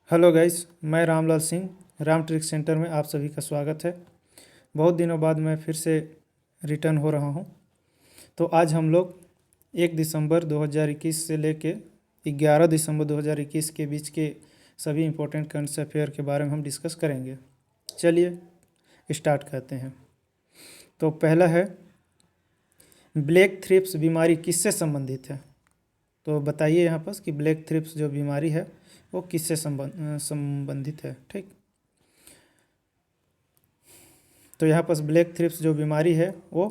Hello guys, मैं Ramlal Singh Ram trick centre में आप सभी का स्वागत है। बहुत दिनों बाद मैं फिर से रिटर्न हो रहा हूं। तो आज हम लोग 1 दिसंबर 2021 से लेके 11 दिसंबर 2021 के बीच के सभी इम्पोर्टेंट करंट अफेयर के बारे में हम डिस्कस करेंगे। चलिए स्टार्ट करते हैं। तो पहला है, ब्लैक थ्रिप्स बीमारी किससे संबंधित है? तो बताइए यहाँ पर कि ब्लैक थ्रिप्स जो बीमारी है वो किससे संबंधित है। ठीक, तो यहाँ पर ब्लैक थ्रिप्स जो बीमारी है वो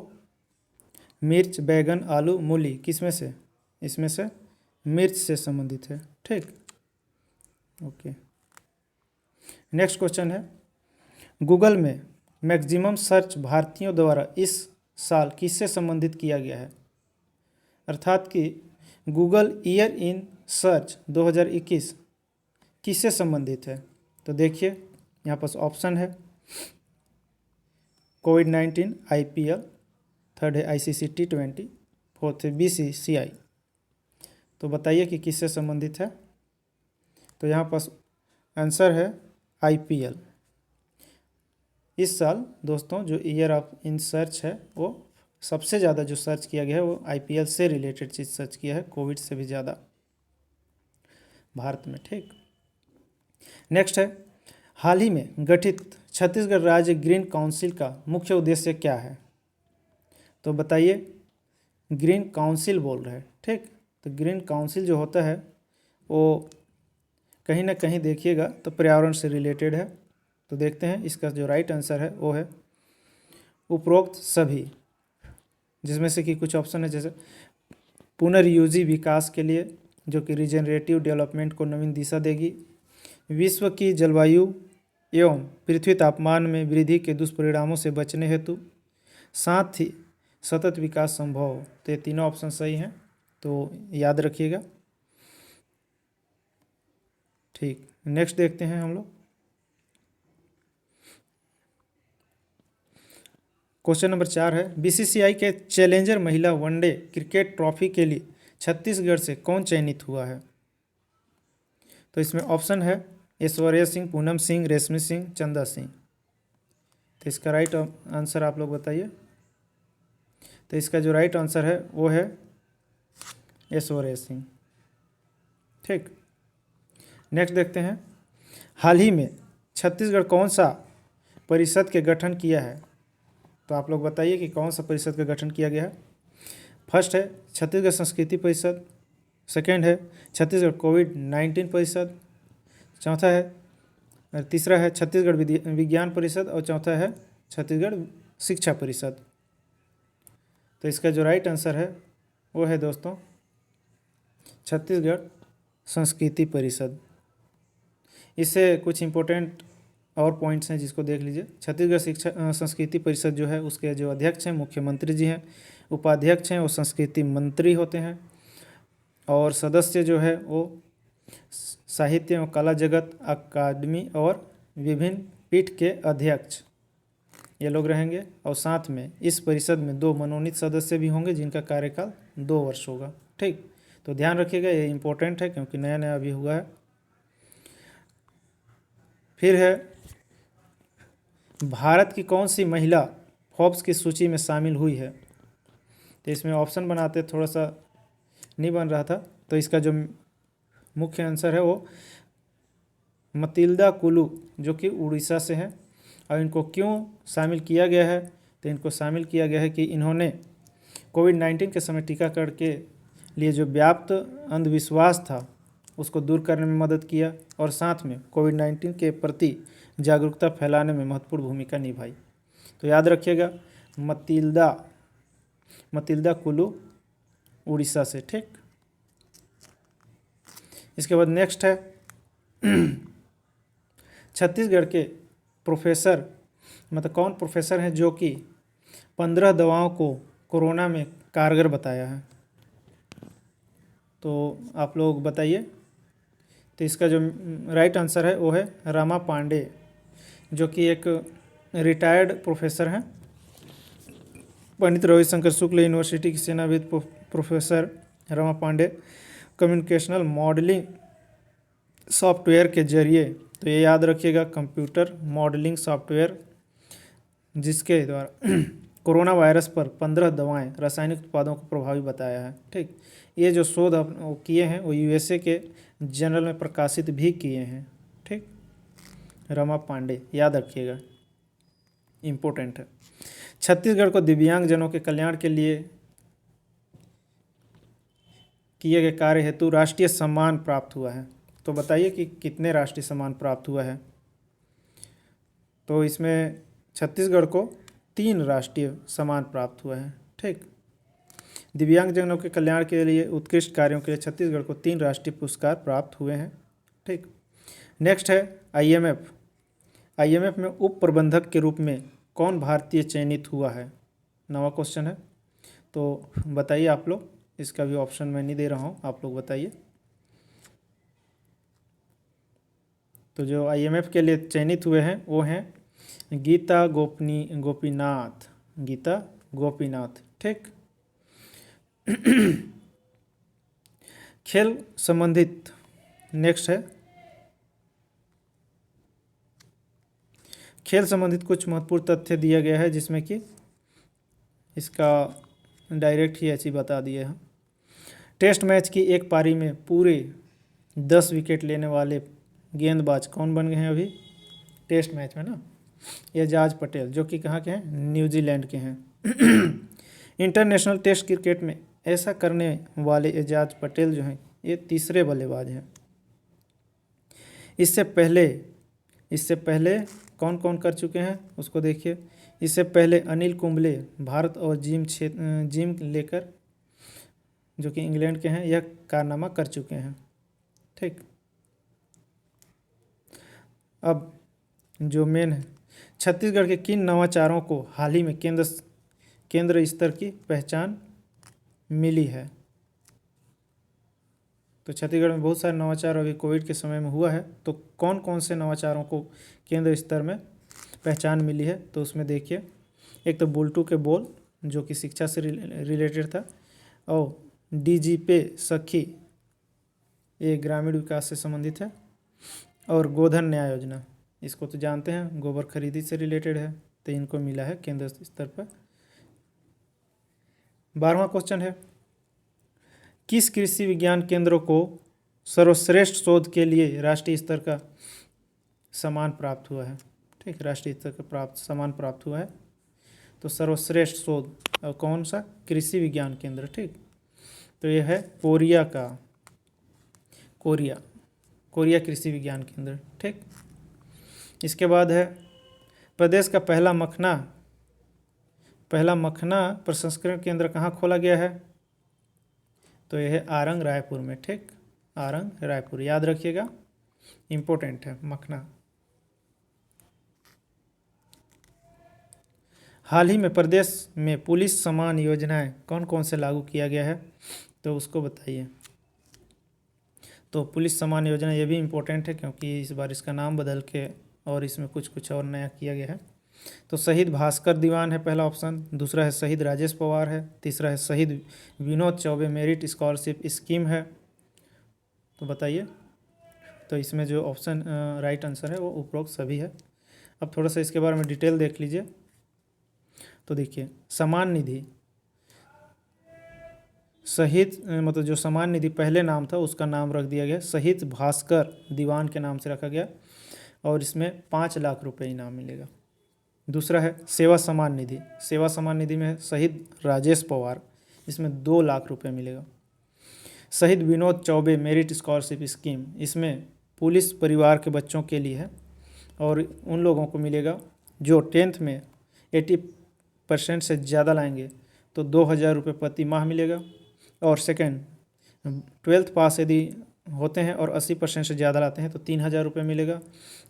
मिर्च, बैगन, आलू, मूली किसमें से? इसमें से मिर्च से संबंधित है। ठीक, ओके। नेक्स्ट क्वेश्चन है, गूगल में मैक्सिमम सर्च भारतीयों द्वारा इस साल किससे संबंधित किया गया है? अर्थात कि गूगल ईयर इन सर्च 2021 किससे संबंधित है? तो देखिए यहाँ पर ऑप्शन है कोविड-19, IPL, थर्ड है ICC T20, फोर्थ है BCCI। तो बताइए कि किससे संबंधित है। तो यहाँ पर आंसर है IPL। इस साल दोस्तों जो ईयर ऑफ इन सर्च है वो सबसे ज़्यादा जो सर्च किया गया है वो IPL से रिलेटेड चीज़ सर्च किया है, कोविड से भी ज़्यादा भारत में। ठीक, नेक्स्ट है, हाल ही में गठित छत्तीसगढ़ राज्य ग्रीन काउंसिल का मुख्य उद्देश्य क्या है? तो बताइए, ग्रीन काउंसिल बोल रहे हैं। ठीक, तो ग्रीन काउंसिल जो होता है वो कहीं ना कहीं देखिएगा तो पर्यावरण से रिलेटेड है। तो देखते हैं, इसका जो राइट आंसर है वो है उपरोक्त सभी, जिसमें से कि कुछ ऑप्शन है जैसे पुनर्यूजी विकास के लिए, जो कि रिजेनरेटिव डेवलपमेंट को नवीन दिशा देगी, विश्व की जलवायु एवं पृथ्वी तापमान में वृद्धि के दुष्परिणामों से बचने हेतु, साथ ही सतत विकास संभव हो। तो ये तीनों ऑप्शन सही हैं, तो याद रखिएगा। ठीक, नेक्स्ट देखते हैं हम लोग। क्वेश्चन नंबर 4 है, BCCI के चैलेंजर महिला वनडे क्रिकेट ट्रॉफी के लिए छत्तीसगढ़ से कौन चयनित हुआ है? तो इसमें ऑप्शन है ऐश्वर्या सिंह, पूनम सिंह, रेशमी सिंह, चंदा सिंह। तो इसका राइट आंसर आप लोग बताइए। तो इसका जो राइट आंसर है वो है ऐश्वर्या सिंह। ठीक, नेक्स्ट देखते हैं, हाल ही में छत्तीसगढ़ कौन सा परिषद के गठन किया है? तो आप लोग बताइए कि कौन सा परिषद का गठन किया गया है। फर्स्ट है छत्तीसगढ़ संस्कृति परिषद, सेकेंड है छत्तीसगढ़ कोविड-19 परिषद, चौथा है, तीसरा है छत्तीसगढ़ विज्ञान परिषद और चौथा है छत्तीसगढ़ शिक्षा परिषद। तो इसका जो राइट आंसर है वो है दोस्तों छत्तीसगढ़ संस्कृति परिषद। इससे कुछ इम्पोर्टेंट और पॉइंट्स हैं जिसको देख लीजिए। छत्तीसगढ़ शिक्षा संस्कृति परिषद जो है उसके जो अध्यक्ष हैं मुख्यमंत्री जी हैं, उपाध्यक्ष हैं वो संस्कृति मंत्री होते हैं, और सदस्य जो है वो साहित्य एवं कला जगत अकादमी और विभिन्न पीठ के अध्यक्ष ये लोग रहेंगे। और साथ में इस परिषद में 2 मनोनीत सदस्य भी होंगे जिनका कार्यकाल 2 वर्ष होगा। ठीक, तो ध्यान रखिएगा, ये इम्पोर्टेंट है क्योंकि नया नया अभी हुआ है। फिर है, भारत की कौन सी महिला फोर्ब्स की सूची में शामिल हुई है? तो इसमें ऑप्शन बनाते थोड़ा सा नहीं बन रहा था। तो इसका जो मुख्य आंसर है वो मतिल्दा कुलू, जो कि उड़ीसा से हैं। और इनको क्यों शामिल किया गया है? तो इनको शामिल किया गया है कि इन्होंने कोविड-19 के समय टीकाकरण के लिए जो व्याप्त अंधविश्वास था उसको दूर करने में मदद किया, और साथ में कोविड-19 के प्रति जागरूकता फैलाने में महत्वपूर्ण भूमिका निभाई। तो याद रखिएगा, मतिल्दा कुलू, उड़ीसा से। ठीक, इसके बाद नेक्स्ट है छत्तीसगढ़ के प्रोफेसर, मतलब कौन प्रोफेसर हैं जो कि 15 दवाओं को कोरोना में कारगर बताया है? तो आप लोग बताइए। तो इसका जो राइट आंसर है वो है रमा पांडे, जो कि एक रिटायर्ड प्रोफेसर हैं। पंडित रविशंकर शुक्ल यूनिवर्सिटी की सेनाविद professor Rama Pandey communicational modelling software के जरिए, तो ये याद रखिएगा कंप्यूटर मॉडलिंग सॉफ्टवेयर जिसके द्वारा कोरोना वायरस पर 15 दवाएं रासायनिक उत्पादों को प्रभावी बताया है। ठीक, ये जो शोध वो किए हैं वो यूएसए के जर्नल में प्रकाशित भी किए हैं। ठीक, रमा पांडे याद रखिएगा, इम्पोर्टेंट है। छत्तीसगढ़ को दिव्यांगजनों के कल्याण के लिए किए गए कार्य हेतु राष्ट्रीय सम्मान प्राप्त हुआ है। तो बताइए कि कितने राष्ट्रीय सम्मान प्राप्त हुआ है। तो इसमें छत्तीसगढ़ को 3 राष्ट्रीय सम्मान प्राप्त हुआ है। ठीक, दिव्यांगजनों के कल्याण के लिए उत्कृष्ट कार्यों के लिए छत्तीसगढ़ को 3 राष्ट्रीय पुरस्कार प्राप्त हुए हैं। ठीक, नेक्स्ट है आईएमएफ। आईएमएफ में उप प्रबंधक के रूप में कौन भारतीय चयनित हुआ है। नवा क्वेश्चन है, तो बताइए आप लोग, इसका भी ऑप्शन मैं नहीं दे रहा हूँ, आप लोग बताइए। तो जो आईएमएफ के लिए चयनित हुए हैं वो हैं गीता गोपीनाथ, गीता गोपीनाथ। ठीक, खेल संबंधित नेक्स्ट है, खेल संबंधित कुछ महत्वपूर्ण तथ्य दिया गया है जिसमें कि इसका डायरेक्ट ही ऐसी बता दिए हैं। टेस्ट मैच की एक पारी में पूरे 10 विकेट लेने वाले गेंदबाज कौन बन गए हैं अभी टेस्ट मैच में ना, एजाज पटेल, जो कि कहाँ के हैं, न्यूजीलैंड के हैं। इंटरनेशनल टेस्ट क्रिकेट में ऐसा करने वाले एजाज पटेल जो हैं ये तीसरे बल्लेबाज हैं। इससे पहले कौन कौन कर चुके हैं उसको देखिए। इससे पहले अनिल कुंबले भारत और जिम लेकर, जो कि इंग्लैंड के हैं, यह कारनामा कर चुके हैं। ठीक, अब जो मेन है, छत्तीसगढ़ के किन नवाचारों को हाल ही में केंद्र स्तर की पहचान मिली है। तो छत्तीसगढ़ में बहुत सारे नवाचार अभी कोविड के समय में हुआ है, तो कौन कौन से नवाचारों को केंद्र स्तर में पहचान मिली है। तो उसमें देखिए, एक तो बुलटू के बोल जो कि शिक्षा से रिलेटेड था, और डीजी पे सखी ये ग्रामीण विकास से संबंधित है, और गोधन न्याय योजना इसको तो जानते हैं गोबर खरीदी से रिलेटेड है, तो इनको मिला है केंद्र स्तर पर। 12वां क्वेश्चन है, किस कृषि विज्ञान केंद्र को सर्वश्रेष्ठ शोध के लिए राष्ट्रीय स्तर का सम्मान प्राप्त हुआ है। ठीक, राष्ट्रीय स्तर का सम्मान प्राप्त हुआ है। तो सर्वश्रेष्ठ शोध और कौन सा, कृषि विज्ञान केंद्र। ठीक, तो यह है कोरिया कृषि विज्ञान केंद्र। ठीक, इसके बाद है प्रदेश का पहला मखना प्रसंस्करण केंद्र कहाँ खोला गया है। तो यह है आरंग रायपुर में। ठीक, आरंग रायपुर याद रखिएगा, इम्पोर्टेंट है मखना। हाल ही में प्रदेश में पुलिस सम्मान योजनाएं कौन कौन से लागू किया गया है, तो उसको बताइए। तो पुलिस सम्मान योजना ये भी इम्पोर्टेंट है क्योंकि इस बार इसका नाम बदल के और इसमें कुछ और नया किया गया है। तो शहीद भास्कर दीवान है पहला ऑप्शन, दूसरा है शहीद राजेश पवार है, तीसरा है शहीद Vinod Choubey merit scholarship scheme है। तो बताइए, तो इसमें जो ऑप्शन राइट आंसर है वो उपरोक्त सभी है। अब थोड़ा सा इसके बारे में डिटेल देख लीजिए। तो देखिए, सम्मान निधि शहीद मतलब जो सम्मान निधि पहले नाम था उसका नाम रख दिया गया शहीद भास्कर दीवान के नाम से रखा गया, और इसमें 5 लाख रुपए इनाम मिलेगा। दूसरा है सेवा सम्मान निधि में है शहीद राजेश पवार, इसमें 2 लाख रुपए मिलेगा। शहीद Vinod Choubey merit scholarship scheme, इसमें पुलिस परिवार के बच्चों के लिए है, और उन लोगों को मिलेगा जो 10th में 80% से ज़्यादा लाएंगे तो 2,000 रुपये प्रति माह मिलेगा, और सेकंड 12th पास यदि होते हैं और 80% से ज़्यादा लाते हैं तो 3,000 रुपये मिलेगा,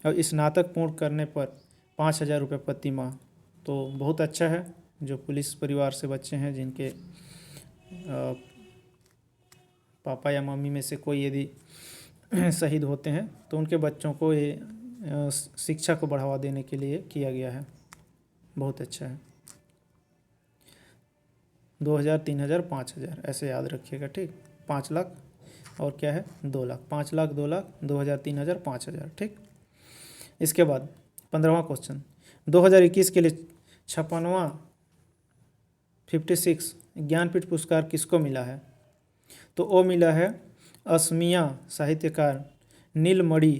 और स्नातक पूर्ण करने पर 5,000 रुपये प्रति माह। तो बहुत अच्छा है, जो पुलिस परिवार से बच्चे हैं जिनके पापा या मम्मी में से कोई यदि शहीद होते हैं तो उनके बच्चों को ये शिक्षा को बढ़ावा देने के लिए किया गया है। बहुत अच्छा है। 2,000, 3,000, 5,000 ऐसे याद रखिएगा। ठीक, 5 लाख और क्या है 2 लाख, 5 लाख, 2 लाख, 2,000, 3,000, 5,000, ठीक। इसके बाद 15वां क्वेश्चन, 2021 के लिए 56वां 56 ज्ञानपीठ पुरस्कार किसको मिला है? तो वो मिला है असमिया साहित्यकार नीलमणि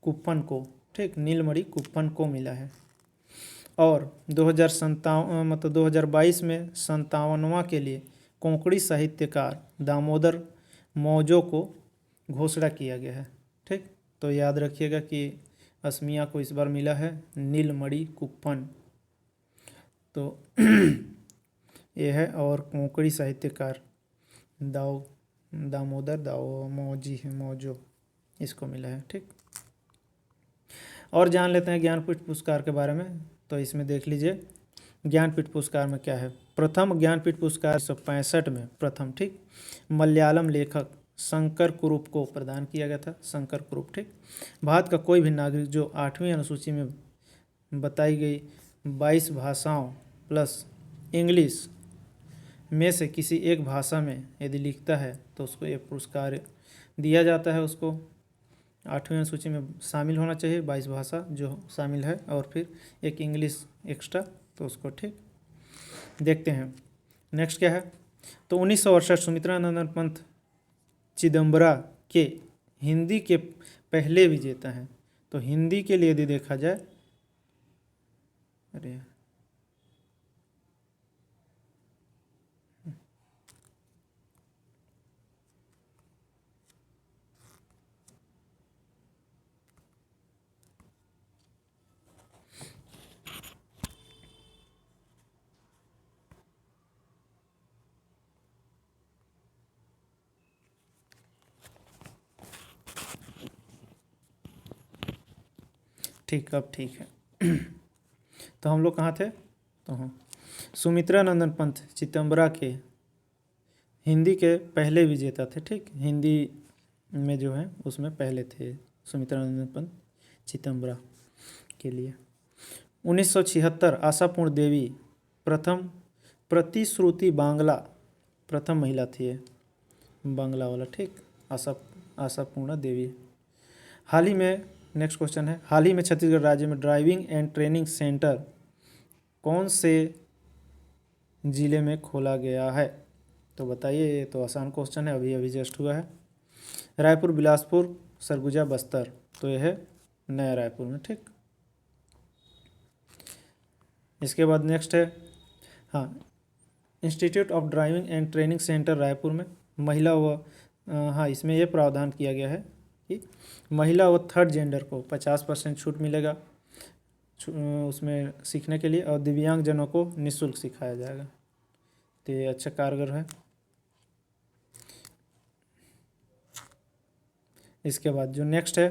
कुप्पन को, ठीक, नीलमणि कुप्पन को मिला है। और 2057 मतलब 2022 में 57वां के लिए कोंकणी साहित्यकार दामोदर मौजो को घोषणा किया गया है, ठीक। तो याद रखिएगा कि असमिया को इस बार मिला है नीलमणि कुप्पन, तो ये है। और कोंकणी साहित्यकार दामोदर मौजो इसको मिला है, ठीक। और जान लेते हैं ज्ञानपीठ पुरस्कार के बारे में। तो इसमें देख लीजिए ज्ञानपीठ पुरस्कार में क्या है। प्रथम ज्ञानपीठ पुरस्कार 1965 में प्रथम, ठीक, मलयालम लेखक शंकर कुरूप को प्रदान किया गया था, शंकर कुरूप, ठीक। भारत का कोई भी नागरिक जो 8वीं अनुसूची में बताई गई 22 भाषाओं प्लस इंग्लिश में से किसी एक भाषा में यदि लिखता है तो उसको ये पुरस्कार दिया जाता है। उसको 8वीं अनुसूची में शामिल होना चाहिए 22 भाषा जो शामिल है, और फिर एक इंग्लिश एक्स्ट्रा, तो उसको, ठीक। देखते हैं नेक्स्ट क्या है। तो 1968 सुमित्रा नंदन पंत चिदम्बरा के हिंदी के पहले विजेता हैं। तो हिंदी के लिए यदि देखा जाए, अरे ठीक, अब ठीक है। तो हम लोग कहाँ थे? तो हाँ, सुमित्रा नंदन पंत चिदम्बरा के हिंदी के पहले विजेता थे, ठीक। हिंदी में जो है उसमें पहले थे सुमित्रा नंदन पंत चिदम्बरा के लिए। 1976 आशापूर्ण देवी प्रथम प्रतिश्रुति बांग्ला प्रथम महिला थी ये, बांग्ला वाला, ठीक, आशापूर्ण देवी। हाल ही में नेक्स्ट क्वेश्चन है, हाल ही में छत्तीसगढ़ राज्य में ड्राइविंग एंड ट्रेनिंग सेंटर कौन से ज़िले में खोला गया है? तो बताइए, ये तो आसान क्वेश्चन है, अभी अभी जस्ट हुआ है। रायपुर, बिलासपुर, सरगुजा, बस्तर, तो यह है नया रायपुर में, ठीक। इसके बाद नेक्स्ट है, हाँ, institute of driving and training centre Raipur में महिला व हाँ, इसमें यह प्रावधान किया गया है कि महिला व थर्ड जेंडर को 50% छूट मिलेगा उसमें सीखने के लिए, और दिव्यांग जनों को निःशुल्क सिखाया जाएगा। तो ये अच्छा कारगर है। इसके बाद जो नेक्स्ट है,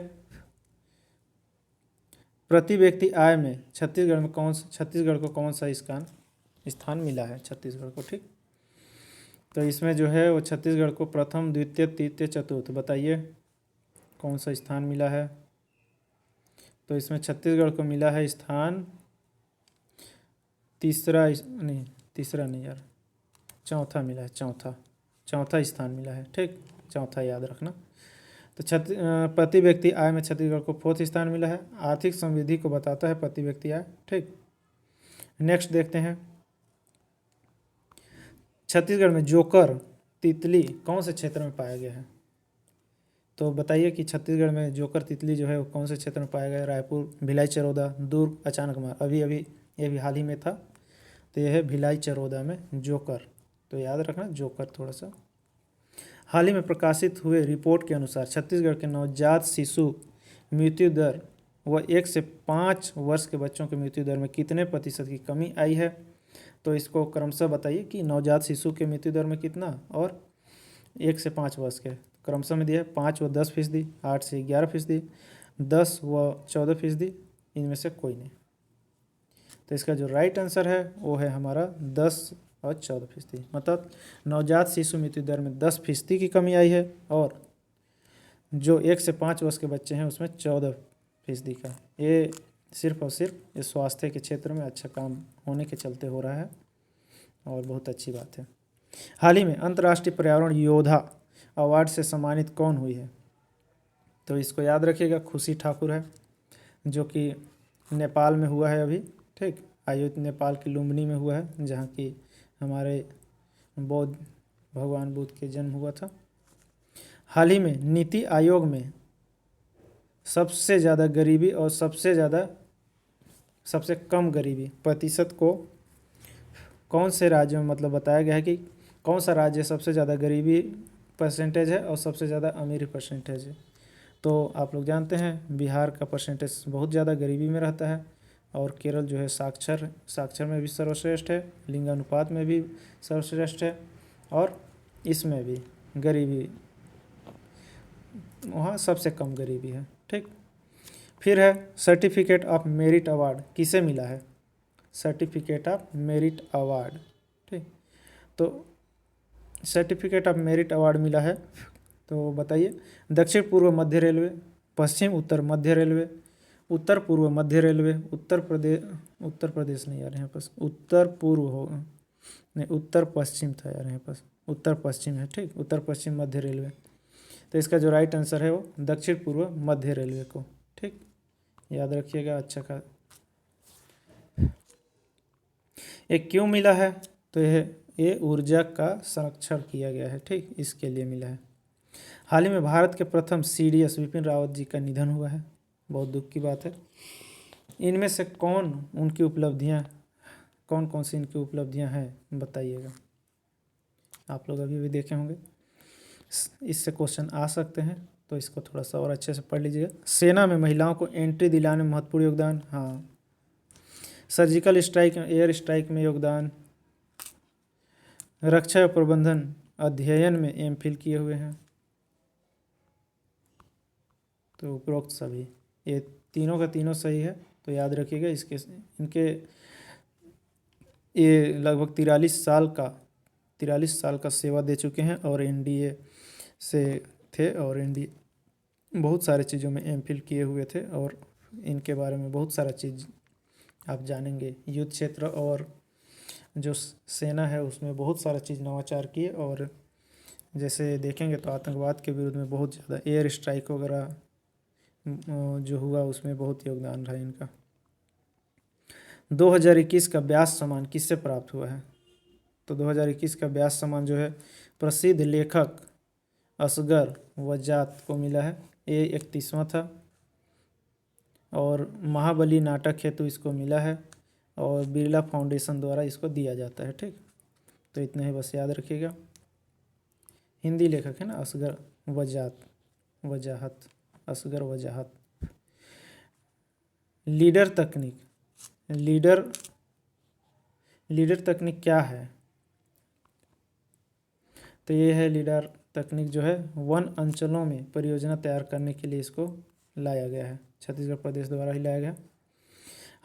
प्रति व्यक्ति आय में छत्तीसगढ़ को कौन सा स्थान मिला है छत्तीसगढ़ को, ठीक। तो इसमें जो है वो छत्तीसगढ़ को प्रथम, द्वितीय, तृतीय, चतुर्थ, बताइए कौन सा स्थान मिला है? तो इसमें छत्तीसगढ़ को मिला है स्थान तीसरा नहीं यार, चौथा मिला है, चौथा स्थान मिला है, ठीक, चौथा याद रखना। तो प्रति व्यक्ति आय में छत्तीसगढ़ को 4th स्थान मिला है। आर्थिक समृद्धि को बताता है प्रति व्यक्ति आय, ठीक। नेक्स्ट देखते हैं, छत्तीसगढ़ में जोकर तितली कौन से क्षेत्र में पाया गया है? तो बताइए कि छत्तीसगढ़ में जोकर तितली जो है वो कौन से क्षेत्र में पाया गया है? रायपुर, भिलाई चरोदा, दुर्ग, अचानकमार, अभी ये भी हाल ही में था। तो यह है भिलाई चरोदा में जोकर, तो याद रखना जोकर थोड़ा सा। हाल ही में प्रकाशित हुए रिपोर्ट के अनुसार छत्तीसगढ़ के नवजात शिशु मृत्यु दर व 1 से 5 वर्ष के बच्चों की मृत्यु दर में कितने प्रतिशत की कमी आई है? तो इसको क्रमशः बताइए कि नवजात शिशु के मृत्यु दर में कितना, और 1 से 5 वर्ष के क्रमशः में दिया है 5 व 10%, 8 से 11%, 10 व 14%, इनमें से कोई नहीं। तो इसका जो राइट आंसर है वो है हमारा 10 और 14%, मतलब नवजात शिशु मृत्यु दर में 10% की कमी आई है, और जो 1 से 5 वर्ष के बच्चे हैं उसमें 14% का। ये सिर्फ और सिर्फ इस स्वास्थ्य के क्षेत्र में अच्छा काम होने के चलते हो रहा है, और बहुत अच्छी बात है। हाल ही में अंतर्राष्ट्रीय पर्यावरण योद्धा अवार्ड से सम्मानित कौन हुई है? तो इसको याद रखिएगा, खुशी ठाकुर है, जो कि नेपाल में हुआ है अभी, ठीक, आयोजित नेपाल की लुम्बिनी में हुआ है, जहाँ की हमारे बौद्ध भगवान बुद्ध के जन्म हुआ था। हाल ही में नीति आयोग में सबसे ज़्यादा गरीबी और सबसे कम गरीबी प्रतिशत को कौन से राज्यों में मतलब बताया गया है कि कौन सा राज्य सबसे ज़्यादा गरीबी परसेंटेज है और सबसे ज़्यादा अमीरी परसेंटेज है? तो आप लोग जानते हैं बिहार का परसेंटेज बहुत ज़्यादा गरीबी में रहता है, और केरल जो है साक्षर में भी सर्वश्रेष्ठ है, लिंगानुपात में भी सर्वश्रेष्ठ है, और इसमें भी गरीबी वहाँ सबसे कम गरीबी है, ठीक। फिर है सर्टिफिकेट ऑफ मेरिट अवार्ड किसे मिला है? सर्टिफिकेट ऑफ मेरिट अवार्ड, ठीक। तो सर्टिफिकेट ऑफ मेरिट अवार्ड मिला है, तो बताइए, दक्षिण पूर्व मध्य रेलवे, पश्चिम उत्तर मध्य रेलवे, उत्तर पूर्व मध्य रेलवे, उत्तर प्रदेश नहीं यार यहाँ पास, उत्तर पूर्व हो नहीं, उत्तर पश्चिम था यार यहाँ पास, उत्तर पश्चिम है, ठीक, उत्तर पश्चिम मध्य रेलवे। तो इसका जो राइट आंसर है वो दक्षिण पूर्व मध्य रेलवे को, ठीक, याद रखिएगा अच्छा का। ये क्यों मिला है? तो ये ऊर्जा का संरक्षण किया गया है, ठीक, इसके लिए मिला है। हाल ही में भारत के प्रथम CDS विपिन रावत जी का निधन हुआ है, बहुत दुख की बात है। इनमें से कौन कौन सी इनकी उपलब्धियां हैं बताइएगा। आप लोग अभी भी देखे होंगे, इससे क्वेश्चन आ सकते हैं, तो इसको थोड़ा सा और अच्छे से पढ़ लीजिएगा। सेना में महिलाओं को एंट्री दिलाने में महत्वपूर्ण योगदान, हाँ। सर्जिकल स्ट्राइक एयर स्ट्राइक में योगदान, रक्षा प्रबंधन अध्ययन में MPhil किए हुए हैं। तो उपरोक्त सभी ये तीनों का तीनों सही है, तो याद रखिएगा। इनके ये लगभग 43 साल का सेवा दे चुके हैं, और NDA से थे, और NDA बहुत सारे चीज़ों में MPhil किए हुए थे, और इनके बारे में बहुत सारा चीज़ आप जानेंगे। युद्ध क्षेत्र और जो सेना है उसमें बहुत सारा चीज़ नवाचार किए, और जैसे देखेंगे तो आतंकवाद के विरुद्ध में बहुत ज़्यादा एयर स्ट्राइक वगैरह जो हुआ उसमें बहुत योगदान रहा इनका। 2021 का व्यास सम्मान किससे प्राप्त हुआ है? तो 2021 का व्यास सम्मान जो है प्रसिद्ध लेखक असगर वजात को मिला है, ये 31वां था, और महाबली नाटक हेतु इसको मिला है, और बिरला फाउंडेशन द्वारा इसको दिया जाता है, ठीक। तो इतना ही बस याद रखिएगा। हिंदी लेखक है ना, असगर वजाहत। लीडर तकनीक क्या है? तो ये है लीडर तकनीक, जो है वन अंचलों में परियोजना तैयार करने के लिए इसको लाया गया है, छत्तीसगढ़ प्रदेश द्वारा ही लाया गया।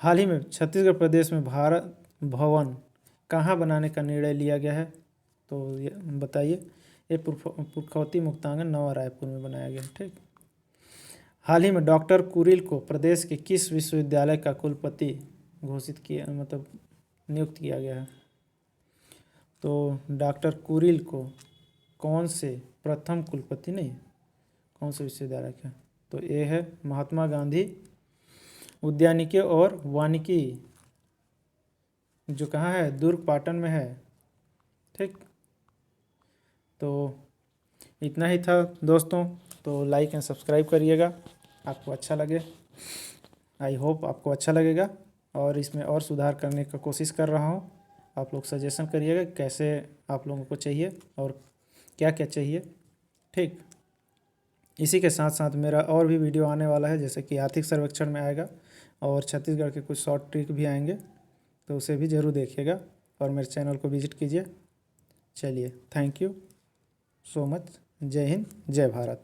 हाल ही में छत्तीसगढ़ प्रदेश में भारत भवन कहाँ बनाने का निर्णय लिया गया है? तो ये बताइए, ये पुरखौती मुक्तांगन नवा रायपुर में बनाया गया है, ठीक। हाल ही में डॉक्टर कुरिल को प्रदेश के किस विश्वविद्यालय का कुलपति घोषित किया नियुक्त किया गया है? तो डॉक्टर कुरिल को कौन से प्रथम कुलपति नहीं, कौन से विश्वविद्यालय का? तो ये है महात्मा गांधी उद्यानिकी और वानिकी, जो कहाँ है, दुर्ग पाटन में है, ठीक। तो इतना ही था दोस्तों, तो लाइक एंड सब्सक्राइब करिएगा, आपको अच्छा लगे, आई होप आपको अच्छा लगेगा, और इसमें और सुधार करने का कोशिश कर रहा हूँ। आप लोग सजेशन करिएगा कैसे आप लोगों को चाहिए और क्या क्या चाहिए, ठीक। इसी के साथ साथ मेरा और भी वीडियो आने वाला है, जैसे कि आर्थिक सर्वेक्षण में आएगा, और छत्तीसगढ़ के कुछ शॉर्ट ट्रिक भी आएंगे, तो उसे भी ज़रूर देखिएगा, और मेरे चैनल को विजिट कीजिए। चलिए, थैंक यू सो मच। जय हिंद, जय भारत।